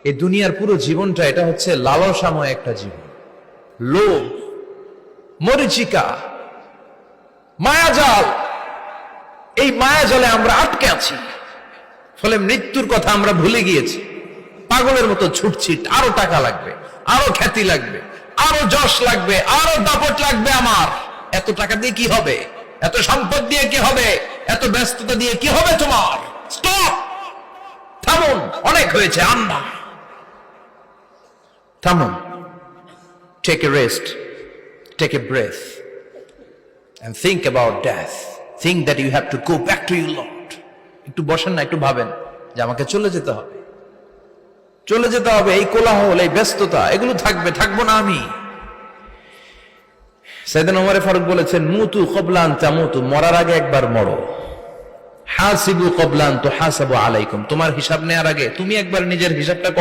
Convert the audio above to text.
এই দুনিয়ার পুরো জীবনটা এটা হচ্ছে লালসাময় একটা জীবন, লোভ, মরিচিকা, মায়াজাল। এই মায়াজালে আমরা আটকে আছি, ফলে মৃত্যুর কথা আমরা ভুলে গিয়েছি। পাগলের মতো ছুটছি, আরো টাকা লাগবে, আরো খ্যাতি লাগবে, আরো যশ লাগবে, আরো দাপট লাগবে। আমার এত টাকা দিয়ে কি হবে? এত সম্পদ দিয়ে কি হবে? এত ব্যস্ততা দিয়ে কি হবে তোমার? স্টপ, থামুন, অনেক হয়েছে। আন্না, থামুন, take a rest, take a breath and think about death. Think that you have to go back to your Lord. একটু বসেন না, একটু ভাবেন যে আমাকে চলে যেতে হবে, চলে যেতে হবে। এই কোলাহল, এই ব্যস্ততা, এগুলো থাকবে, থাকবো না আমি। সাইয়েদনা ওমর ফারুক বলেছেন, মুতু ক্বাবলা আন তামুতু, মরার আগে একবার মরো। হাসিবু ক্বাবলা আন তুহাসাবু আলাইকুম, তোমার হিসাব নেওয়ার আগে তুমি একবার নিজের হিসাবটা